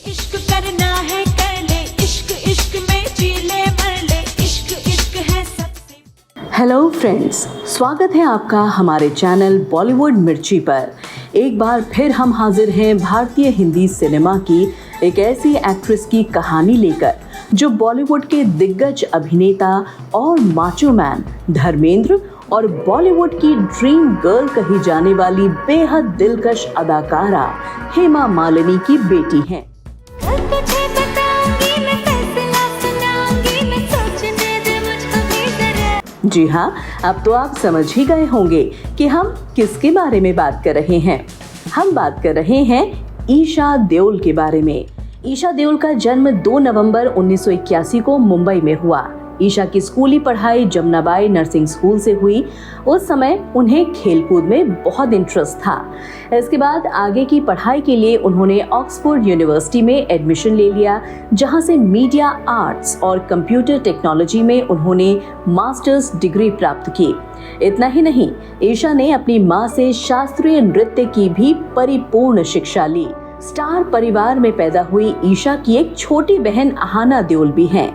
इश्क करना है कर ले, इश्क इश्क में जी ले मर ले, इश्क इश्क है सबसे। हेलो फ्रेंड्स, स्वागत है आपका हमारे चैनल बॉलीवुड मिर्ची पर। एक बार फिर हम हाजिर हैं भारतीय हिंदी सिनेमा की एक ऐसी एक्ट्रेस की कहानी लेकर जो बॉलीवुड के दिग्गज अभिनेता और माचो मैन धर्मेंद्र और बॉलीवुड की ड्रीम गर्ल कही जाने वाली बेहद दिलकश अदाकारा हेमा मालिनी की बेटी हैं। जी हाँ, अब तो आप समझ ही गए होंगे कि हम किसके बारे में बात कर रहे हैं। हम बात कर रहे हैं ईशा देओल के बारे में। ईशा देओल का जन्म 2 नवंबर 1981 को मुंबई में हुआ। ईशा की स्कूली पढ़ाई जमुनाबाई नर्सिंग स्कूल से हुई। उस समय उन्हें खेलकूद में बहुत इंटरेस्ट था। इसके बाद आगे की पढ़ाई के लिए उन्होंने ऑक्सफोर्ड यूनिवर्सिटी में एडमिशन ले लिया, जहां से मीडिया आर्ट्स और कंप्यूटर टेक्नोलॉजी में उन्होंने मास्टर्स डिग्री प्राप्त की। इतना ही नहीं, ईशा ने अपनी मां से शास्त्रीय नृत्य की भी परिपूर्ण शिक्षा ली। स्टार परिवार में पैदा हुई ईशा की एक छोटी बहन अहाना देओल भी हैं।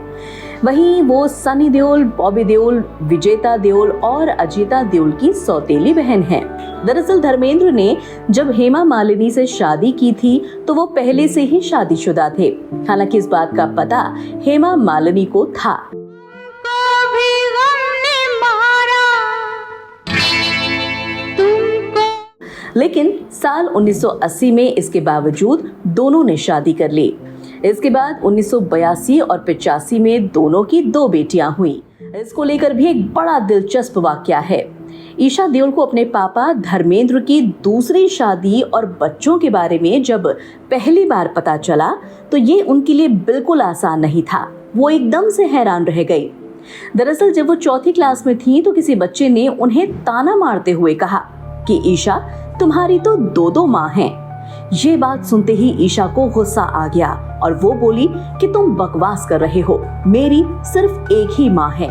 वहीं वो सनी देओल, बॉबी देओल, विजेता देओल और अजीता देओल की सौतेली बहन है। दरअसल धर्मेंद्र ने जब हेमा मालिनी से शादी की थी तो वो पहले से ही शादीशुदा थे। हालांकि इस बात का पता हेमा मालिनी को था। लेकिन साल 1980 में इसके बावजूद दोनों ने शादी कर ली। इसके बाद 1982 और 85 में दोनों की 2 बेटियां हुई। इसको लेकर भी एक बड़ा दिलचस्प वाकया है। ईशा देओल को अपने पापा धर्मेंद्र की दूसरी शादी और बच्चों के बारे में जब पहली बार पता चला तो ये उनके लिए बिल्कुल आसान नहीं था। वो एकदम से हैरान रह गई। दरअसल जब वो 4th क्लास में थी तो किसी बच्चे ने उन्हें ताना मारते हुए कहा कि ईशा, तुम्हारी तो 2 माँ हैं। ये बात सुनते ही ईशा को गुस्सा आ गया और वो बोली कि तुम बकवास कर रहे हो, मेरी सिर्फ एक ही माँ है।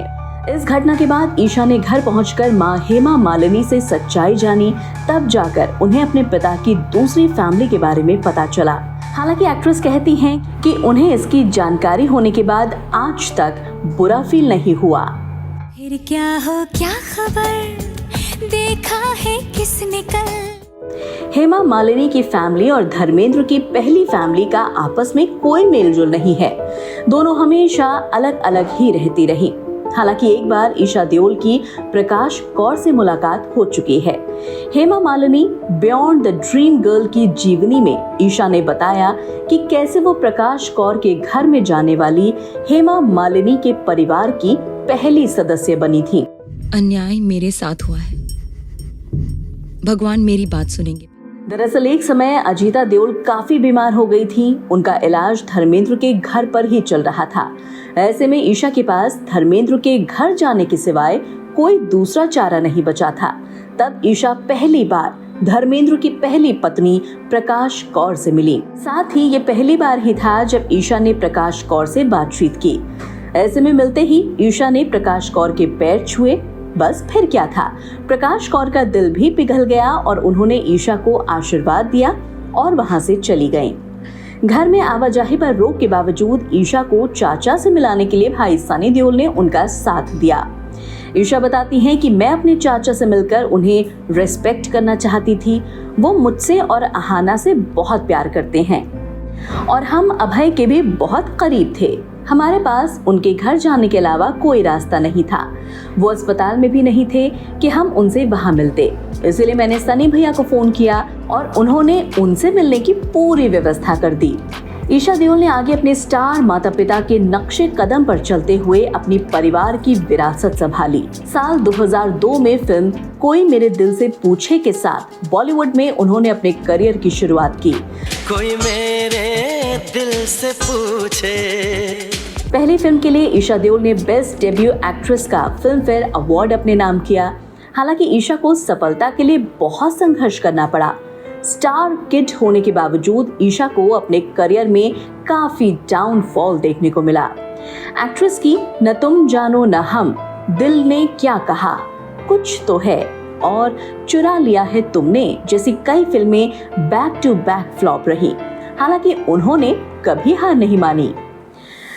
इस घटना के बाद ईशा ने घर पहुंचकर माँ हेमा मालिनी से सच्चाई जानी। तब जाकर उन्हें अपने पिता की दूसरी फैमिली के बारे में पता चला। हालांकि एक्ट्रेस कहती हैं कि उन्हें इसकी जानकारी होने के बाद आज तक बुरा फील नहीं हुआ। फिर क्या हो क्या खबर, देखा है किसने कल। हेमा मालिनी की फैमिली और धर्मेंद्र की पहली फैमिली का आपस में कोई मेलजोल नहीं है। दोनों हमेशा अलग अलग ही रहती रही। हालांकि एक बार ईशा देओल की प्रकाश कौर से मुलाकात हो चुकी है। Hema Malini beyond the dream girl की जीवनी में ईशा ने बताया कि कैसे वो प्रकाश कौर के घर में जाने वाली हेमा मालिनी के परिवार की पहली सदस्य बनी थी। अन्याय मेरे साथ हुआ है, भगवान मेरी बात सुनेंगे। दरअसल एक समय अजीता देओल काफी बीमार हो गई थी। उनका इलाज धर्मेंद्र के घर पर ही चल रहा था। ऐसे में ईशा के पास धर्मेंद्र के घर जाने के सिवाय कोई दूसरा चारा नहीं बचा था। तब ईशा पहली बार धर्मेंद्र की पहली पत्नी प्रकाश कौर से मिली। साथ ही ये पहली बार ही था जब ईशा ने प्रकाश कौर से बातचीत की। ऐसे में मिलते ही ईशा ने प्रकाश कौर के पैर छुए। बस फिर क्या था, प्रकाश कौर का दिल भी पिघल गया और उन्होंने ईशा को आशीर्वाद दिया और वहां से चली गईं। घर में आवाजाही पर रोक के बावजूद ईशा को चाचा से मिलाने के लिए भाई सनी देओल ने उनका साथ दिया। ईशा बताती हैं कि मैं अपने चाचा से मिलकर उन्हें रेस्पेक्ट करना चाहती थी। वो मुझसे और अहाना से बहुत प्यार करते हैं और हम अभय के भी बहुत करीब थे। हमारे पास उनके घर जाने के अलावा कोई रास्ता नहीं था। वो अस्पताल में भी नहीं थे कि हम उनसे वहां मिलते। इसलिए मैंने सनी भैया को फोन किया और उन्होंने उनसे मिलने की पूरी व्यवस्था कर दी। ईशा देओल ने आगे अपने स्टार माता पिता के नक्शे कदम पर चलते हुए अपनी परिवार की विरासत संभाली। साल 2002 में फिल्म कोई मेरे दिल से पूछे के साथ बॉलीवुड में उन्होंने अपने करियर की शुरुआत की। कोई मेरे दिल से पूछे। पहली फिल्म के लिए ईशा देओल ने बेस्ट डेब्यू एक्ट्रेस का फिल्म फेयर अवार्ड अपने नाम किया। हालांकि ईशा को सफलता के लिए बहुत संघर्ष करना पड़ा। स्टार किड होने के बावजूद ईशा को अपने करियर में काफी डाउनफॉल देखने को मिला। एक्ट्रेस की न तुम जानो न हम, दिल ने क्या कहा, कुछ तो है और चुरा लिया है तुमने जैसी कई फिल्में बैक टू बैक फ्लॉप रही। हालांकि उन्होंने कभी हार नहीं मानी।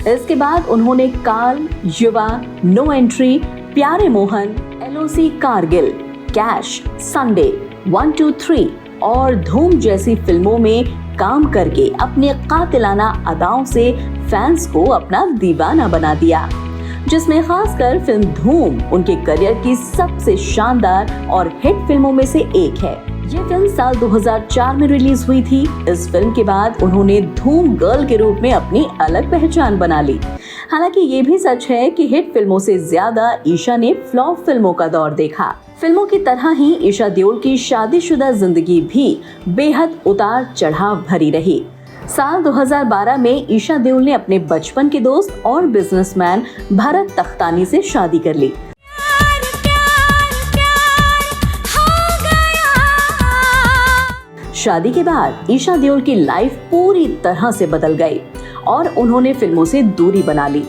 इसके बाद उन्होंने काल, युवा, नो एंट्री, प्यारे Mohan, LOC Kargil, cash, Sunday, 1, 2, 3 और धूम जैसी फिल्मों में काम करके अपनी कातिलाना अदाओं से फैंस को अपना दीवाना बना दिया, जिसमें खासकर फिल्म धूम उनके करियर की सबसे शानदार और हिट फिल्मों में से एक है। ये फिल्म साल 2004 में रिलीज हुई थी। इस फिल्म के बाद उन्होंने धूम गर्ल के रूप में अपनी अलग पहचान बना ली। हालांकि ये भी सच है कि हिट फिल्मों से ज्यादा ईशा ने फ्लॉप फिल्मों का दौर देखा। फिल्मों की तरह ही ईशा देओल की शादीशुदा जिंदगी भी बेहद उतार चढ़ाव भरी रही। साल 2012 में ईशा देओल ने अपने बचपन के दोस्त और बिजनेसमैन भरत तख्तानी से शादी कर ली। शादी के बाद ईशा देओल की लाइफ पूरी तरह से बदल गई और उन्होंने फिल्मों से दूरी बना ली।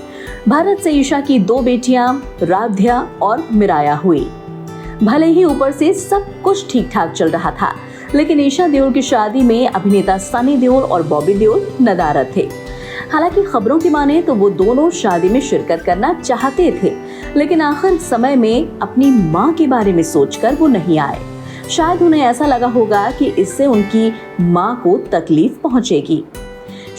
भारत से ईशा की 2 बेटियां राध्या और मिराया हुई। भले ही ऊपर से सब कुछ ठीक ठाक चल रहा था, लेकिन ईशा देओल की शादी में अभिनेता सनी देओल और बॉबी देओल नदारद थे। हालांकि खबरों की माने तो वो दोनों शादी में शिरकत करना चाहते थे, लेकिन आखिर समय में अपनी मां के बारे में सोचकर वो नहीं आए। शायद उन्हें ऐसा लगा होगा कि इससे उनकी मां को तकलीफ पहुंचेगी।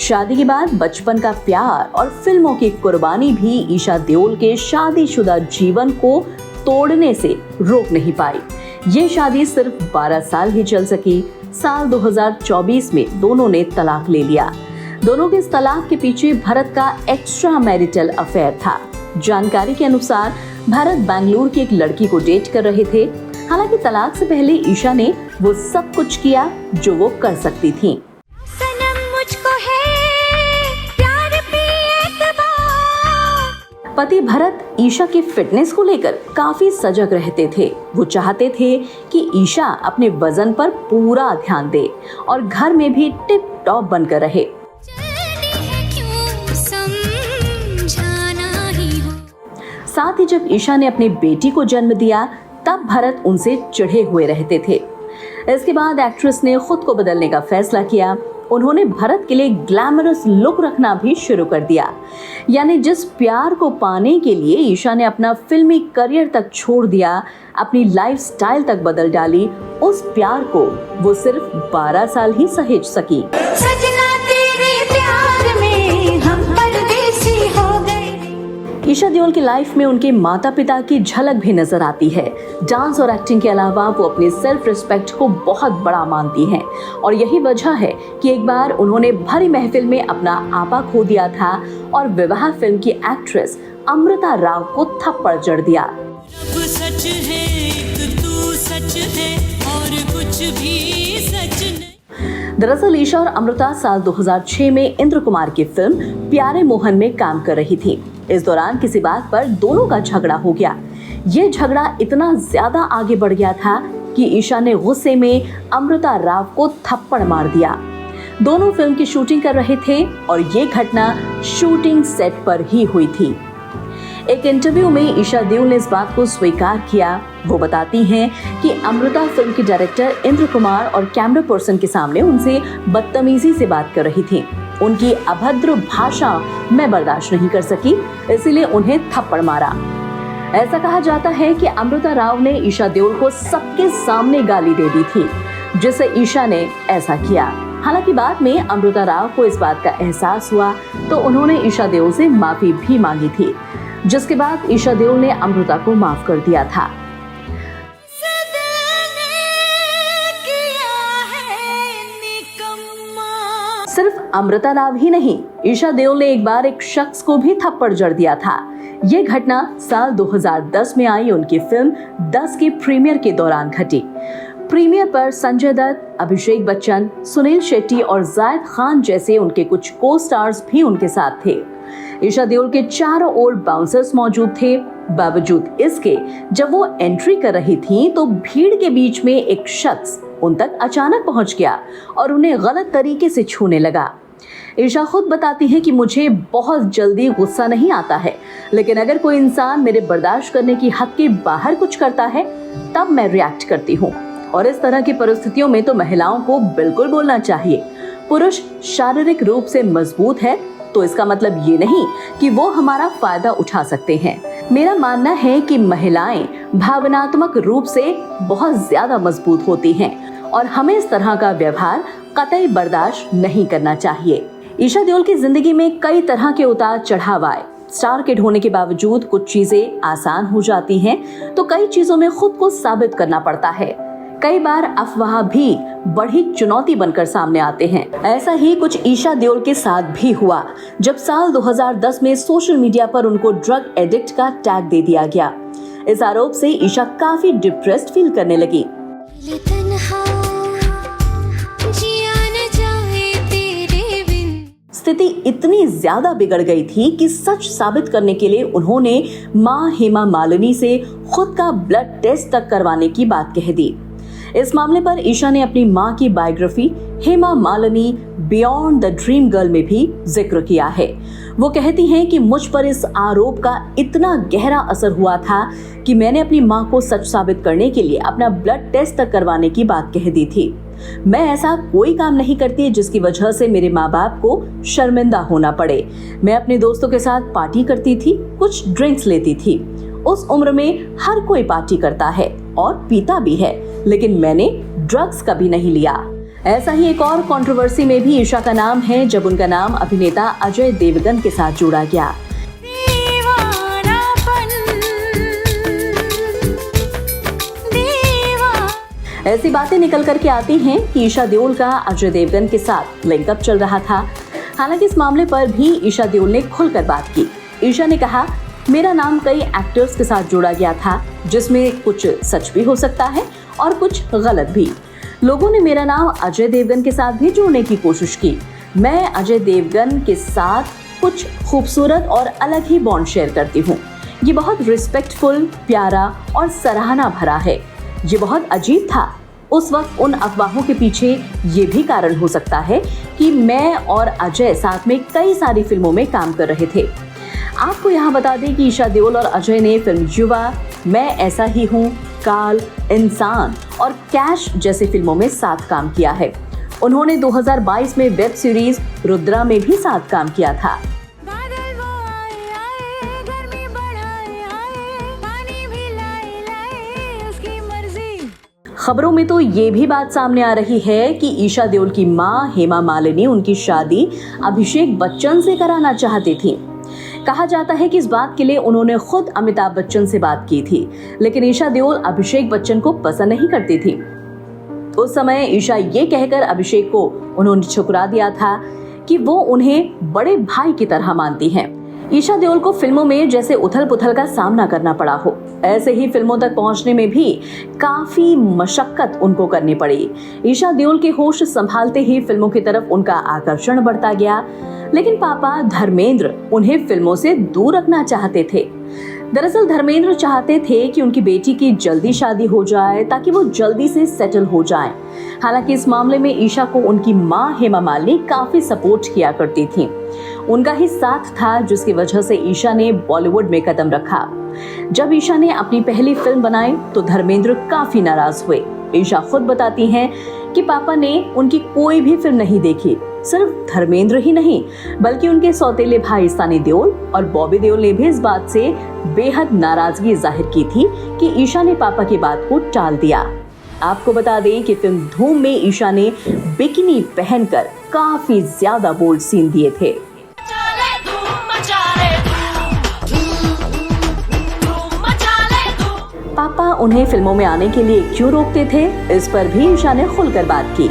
शादी के बाद बचपन का प्यार और फिल्मों की कुर्बानी भी ईशा देओल के शादीशुदा जीवन को तोड़ने से रोक नहीं पाई। ये शादी सिर्फ 12 साल ही चल सकी। साल 2024 में दोनों ने तलाक ले लिया। दोनों के इस तलाक के पीछे भरत का एक्स्ट्रा मैरिटल अफेयर था। जानकारी के अनुसार भरत बेंगलुरु की एक लड़की को डेट कर रहे थे। हालांकि तलाक से पहले ईशा ने वो सब कुछ किया जो वो कर सकती थी। पति भरत ईशा की फिटनेस को लेकर काफी सजग रहते थे। वो चाहते थे कि ईशा अपने वजन पर पूरा ध्यान दे और घर में भी टिप टॉप बनकर रहे। साथ ही जब ईशा ने अपनी बेटी को जन्म दिया तब भरत उनसे चिढ़े हुए रहते थे। इसके बाद एक्ट्रेस ने खुद को बदलने का फैसला किया। उन्होंने भरत के लिए ग्लैमरस लुक रखना भी शुरू कर दिया। यानी जिस प्यार को पाने के लिए ईशा ने अपना फिल्मी करियर तक छोड़ दिया, अपनी लाइफस्टाइल तक बदल डाली, उस प्यार को वो सिर्फ 12 साल ही सहेज सकी। सजना तेरे प्यार में हम परदेसी हो गए। ईशा देओल की लाइफ में उनके माता पिता की झलक भी नजर आती है। डांस और एक्टिंग के अलावा वो अपने सेल्फ रिस्पेक्ट को बहुत बड़ा मानती हैं और यही वजह है कि एक बार उन्होंने भरी महफिल में अपना आपा खो दिया था और विवाह फिल्म की एक्ट्रेस अमृता राव को थप्पड़ जड़ दिया। रब सच है, एक तू सच है और कुछ भी सच नहीं। दरअसल ईशा और अमृता साल 2006 में इंद्र कुमार की फिल्म प्यारे मोहन में काम कर रही थी। इस दौरान किसी बात पर दोनों का झगड़ा हो गया। ये झगड़ा इतना ज्यादा आगे बढ़ गया था कि ईशा ने गुस्से में अमृता राव को थप्पड़ मार दिया। दोनों फिल्म की शूटिंग कर रहे थे और ये घटना शूटिंग सेट पर ही हुई थी। एक इंटरव्यू में ईशा देओल ने इस बात को स्वीकार किया। वो बताती हैं कि अमृता फिल्म की डायरेक्टर इंद्र कुमार और कैमरा पर्सन के सामने उनसे बदतमीजी से बात कर रही थी। उनकी अभद्र भाषा मैं बर्दाश्त नहीं कर सकी, इसीलिए उन्हें थप्पड़ मारा। ऐसा कहा जाता है कि अमृता राव ने ईशा देओल को सबके सामने गाली दे दी थी, जिससे ईशा ने ऐसा किया। हालांकि बाद में अमृता राव को इस बात का एहसास हुआ तो उन्होंने ईशा देओल से माफी भी मांगी थी, जिसके बाद ईशा देओल ने अमृता को माफ कर दिया था। सिर्फ अमृता राव ही नहीं, ईशा देओल ने एक बार एक शख्स को भी थप्पड़ जड़ दिया था। ये घटना साल 2010 में आई उनकी फिल्म 10 के प्रीमियर के दौरान घटी। प्रीमियर पर संजय दत्त, अभिषेक बच्चन, सुनील शेट्टी और जायद खान जैसे उनके कुछ को स्टार्स भी उनके साथ थे। ईशा देओल के चारों ओर बाउंसर्स मौजूद थे। बावजूद इसके जब वो एंट्री कर रही थी तो भीड़ के बीच में एक शख्स उन तक अचानक पहुंच गया और उन्हें गलत तरीके से छूने लगा। ईशा खुद बताती है कि मुझे बहुत जल्दी गुस्सा नहीं आता है, लेकिन अगर कोई इंसान मेरे बर्दाश्त करने की हद के बाहर कुछ करता है तब मैं रिएक्ट करती हूँ और इस तरह की परिस्थितियों में तो महिलाओं को बिल्कुल बोलना चाहिए। पुरुष शारीरिक रूप से मजबूत है तो इसका मतलब ये नहीं कि वो हमारा फायदा उठा सकते हैं। मेरा मानना है कि महिलाएं भावनात्मक रूप से बहुत ज्यादा मजबूत होती हैं और हमें इस तरह का व्यवहार कतई बर्दाश्त नहीं करना चाहिए। ईशा देओल की जिंदगी में कई तरह के उतार चढ़ाव आए। स्टार किड होने के बावजूद कुछ चीजें आसान हो जाती हैं, तो कई चीजों में खुद को साबित करना पड़ता है। कई बार अफवाह भी बड़ी चुनौती बनकर सामने आते हैं। ऐसा ही कुछ ईशा देओल के साथ भी हुआ जब साल 2010 में सोशल मीडिया पर उनको ड्रग एडिक्ट का टैग दे दिया गया। इस आरोप से ईशा काफी डिप्रेस्ड फील करने लगी। स्थिति इतनी ज्यादा बिगड़ गई थी कि सच साबित करने के लिए उन्होंने मां हेमा मालिनी से खुद का ब्लड टेस्ट तक करवाने की बात कह दी। इस मामले पर ईशा ने अपनी मां की biography Hema Malini beyond the dream girl में भी जिक्र किया है। वो कहती हैं कि मुझ पर इस आरोप का इतना गहरा असर हुआ था कि मैंने अपनी मां को सच साबित करने के लिए अपना ब्लड टेस्ट तक करवाने की बात कह दी थी। मैं ऐसा कोई काम नहीं करती जिसकी वजह से मेरे माँ बाप को शर्मिंदा होना पड़े। मैं अपने दोस्तों के साथ पार्टी करती थी, कुछ ड्रिंक्स लेती थी। उस उम्र में हर कोई पार्टी करता है और पीता भी है, लेकिन मैंने ड्रग्स कभी नहीं लिया। ऐसा ही एक और कंट्रोवर्सी में भी ईशा का नाम है जब उनका नाम अभिनेता अजय देवगन के साथ जोड़ा गया। ऐसी बातें निकल करके आती हैं कि ईशा देओल का अजय देवगन के साथ लिंकअप चल रहा था। हालांकि इस मामले पर भी ईशा देओल ने खुलकर बात की। ईशा ने कहा, मेरा नाम कई एक्टर्स के साथ जोड़ा गया था, जिसमें कुछ सच भी हो सकता है और कुछ गलत भी। लोगों ने मेरा नाम अजय देवगन के साथ भी जोड़ने की कोशिश की। मैं अजय देवगन के साथ कुछ खूबसूरत और अलग ही बॉन्ड शेयर करती हूँ। ये बहुत रिस्पेक्टफुल, प्यारा और सराहना भरा है। ये बहुत अजीब था। उस वक्त उन अफवाहों के पीछे ये भी कारण हो सकता है कि मैं और अजय साथ में कई सारी फिल्मों में काम कर रहे थे। आपको यहाँ बता दें कि ईशा देओल और अजय ने फिल्म युवा, मैं ऐसा ही हूँ, काल, इंसान और कैश जैसी फिल्मों में साथ काम किया है। उन्होंने 2022 में वेब सीरीज रुद्रा में भी साथ काम किया था। खबरों में तो ये भी बात सामने आ रही है कि ईशा देओल की मां हेमा मालिनी उनकी शादी अभिषेक बच्चन से कराना चाहती थी। कहा जाता है कि इस बात के लिए उन्होंने खुद अमिताभ बच्चन से बात की थी, लेकिन ईशा देओल अभिषेक बच्चन को पसंद नहीं करती थी। उस समय ईशा ये कहकर अभिषेक को उन्होंने ठुकरा दिया था कि वो उन्हें बड़े भाई की तरह मानती हैं। ईशा देओल को फिल्मों में जैसे उथल पुथल का सामना करना पड़ा हो, ऐसे ही फिल्मों तक पहुंचने में भी काफी मशक्कत उनको करनी पड़ी। ईशा देओल के होश संभालते ही फिल्मों की तरफ उनका आकर्षण बढ़ता गया, लेकिन पापा धर्मेंद्र उन्हें फिल्मों से दूर रखना चाहते थे। दरअसल धर्मेंद्र चाहते थे कि उनकी बेटी की जल्दी शादी हो जाए ताकि वो जल्दी से सेटल हो जाएं। हालांकि इस मामले में ईशा को उनकी मां हेमा मालिनी काफी सपोर्ट किया करती थी। उनका ही साथ था, जिसकी वजह से ईशा ने बॉलीवुड में कदम रखा। जब ईशा ने अपनी पहली फिल्म बनाई तो धर्मेंद्र काफी नाराज हुए। ईशा खुद बताती हैं कि पापा ने उनकी कोई भी फिल्म नहीं देखी। सिर्फ धर्मेंद्र ही नहीं, बल्कि उनके सौतेले भाई सनी देओल और बॉबी देओल ने भी इस बात से बेहद नाराजगी जाहिर की थी कि ईशा ने पापा की बात को टाल दिया। आपको बता दें कि फिल्म धूम में ईशा ने बिकिनी पहनकर काफी ज्यादा बोल्ड सीन दिए थे। पापा उन्हें फिल्मों में आने के लिए क्यों रोकते थे, इस पर भी ईशा ने खुलकर बात की।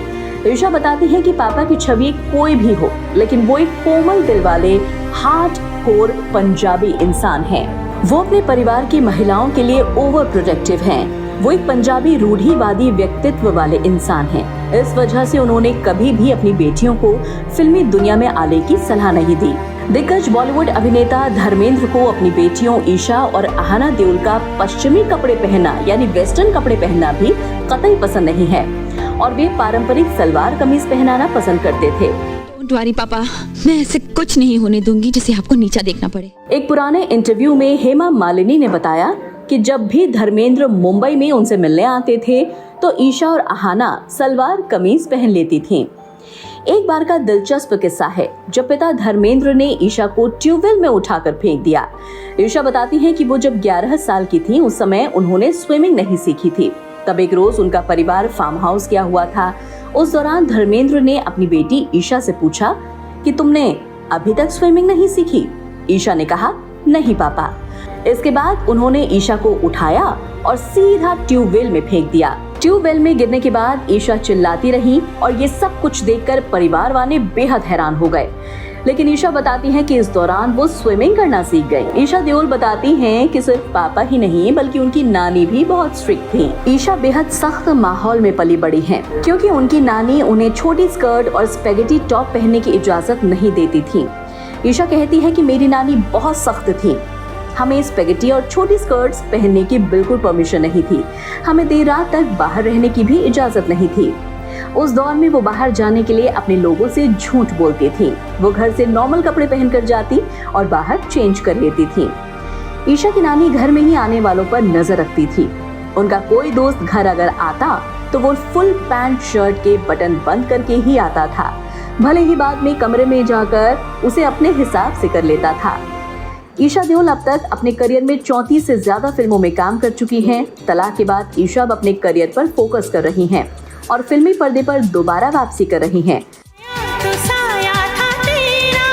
ईशा बताती है कि पापा की छवि कोई भी हो, लेकिन वो एक कोमल दिल वाले हार्ड कोर पंजाबी इंसान हैं। वो अपने परिवार की महिलाओं के लिए ओवर प्रोटेक्टिव हैं। वो एक पंजाबी रूढ़िवादी व्यक्तित्व वाले इंसान हैं। इस वजह से उन्होंने कभी भी अपनी बेटियों को फिल्मी दुनिया में आने की सलाह नहीं दी। दिग्गज बॉलीवुड अभिनेता धर्मेंद्र को अपनी बेटियों ईशा और अहाना देओल का पश्चिमी कपड़े पहनना यानी वेस्टर्न कपड़े पहनना भी कतई पसंद नहीं है और वे पारंपरिक सलवार कमीज पहनाना पसंद करते थे। डोंट वरी पापा, मैं ऐसे कुछ नहीं होने दूंगी जिसे आपको नीचा देखना पड़े। एक पुराने इंटरव्यू में हेमा मालिनी ने बताया कि जब भी धर्मेंद्र मुंबई में उनसे मिलने आते थे तो ईशा और अहाना सलवार कमीज पहन लेती थीं। एक बार का दिलचस्प किस्सा है जब पिता धर्मेंद्र ने ईशा को ट्यूबवेल में उठाकर फेंक दिया। ईशा बताती हैं कि वो जब 11 साल की थी उस समय उन्होंने स्विमिंग नहीं सीखी थी। तब एक रोज उनका परिवार फार्म हाउस गया हुआ था। उस दौरान धर्मेंद्र ने अपनी बेटी ईशा से पूछा कि तुमने अभी तक स्विमिंग नहीं सीखी? ईशा ने कहा, नहीं पापा। इसके बाद उन्होंने ईशा को उठाया और सीधा ट्यूबवेल में फेंक दिया। ट्यूबवेल में गिरने के बाद ईशा चिल्लाती रही और ये सब कुछ देखकर परिवार वाले बेहद हैरान हो गए। लेकिन ईशा बताती हैं कि इस दौरान वो स्विमिंग करना सीख गई। ईशा देओल बताती हैं कि सिर्फ पापा ही नहीं बल्कि उनकी नानी भी बहुत स्ट्रिक्ट थी। ईशा बेहद सख्त माहौल में पली बड़ी हैं, क्योंकि उनकी नानी उन्हें छोटी स्कर्ट और स्पेगेटी टॉप पहनने की इजाजत नहीं देती थी। ईशा कहती है कि मेरी नानी बहुत सख्त थी, हमें स्पेगेटी और छोटी स्कर्ट्स पहनने की बिल्कुल परमिशन नहीं थी। हमें देर रात तक बाहर रहने की भी इजाजत नहीं थी। उस दौर में वो बाहर जाने के लिए अपने लोगों से झूठ बोलती थी। वो घर से नॉर्मल कपड़े पहनकर जाती और बाहर चेंज कर लेती थी। ईशा की नानी घर में ही आने वालों पर नजर रखती थी। उनका कोई दोस्त घर अगर आता तो वो फुल पैंट शर्ट के बटन बंद करके ही आता था, भले ही बाद में कमरे में जाकर उसे अपने हिसाब से कर लेता था। ईशा देओल अब तक अपने करियर में 34 से ज्यादा फिल्मों में काम कर चुकी हैं। तलाक के बाद ईशा अब अपने करियर पर फोकस कर रही हैं और फिल्मी पर्दे पर दोबारा वापसी कर रही हैं। तो साया था तेरा,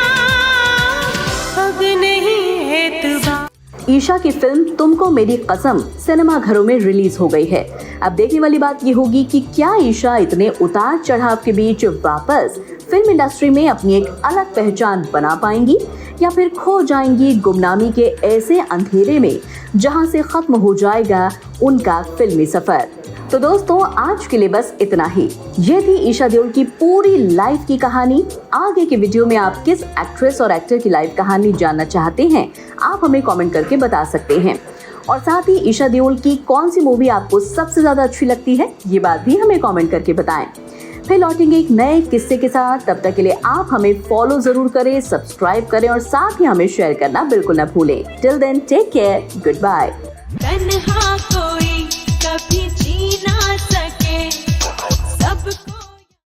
अब नहीं है तुझा। ईशा की फिल्म तुमको मेरी कसम सिनेमा घरों में रिलीज हो गई है। अब देखने वाली बात ये होगी कि क्या ईशा इतने उतार चढ़ाव के बीच वापस फिल्म इंडस्ट्री में अपनी एक अलग पहचान बना पाएंगी या फिर खो जाएंगी गुमनामी के ऐसे अंधेरे में जहां से खत्म हो जाएगा उनका फिल्मी सफर। तो दोस्तों, आज के लिए बस इतना ही। ये थी ईशा देओल की पूरी लाइफ की कहानी। आगे के वीडियो में आप किस एक्ट्रेस और एक्टर की लाइफ कहानी जानना चाहते हैं, आप हमें कमेंट करके बता सकते हैं। और साथ ही ईशा देओल की कौन सी मूवी आपको सबसे ज्यादा अच्छी लगती है, ये बात भी हमें कमेंट करके बताएं। फिर लौटेंगे एक नए किस्से के साथ। तब तक के लिए आप हमें फॉलो जरूर करें, सब्सक्राइब करें और साथ ही हमें शेयर करना बिल्कुल न भूलें। Till then, take care, good bye. तन्हा कोई कभी जी ना सके, सबको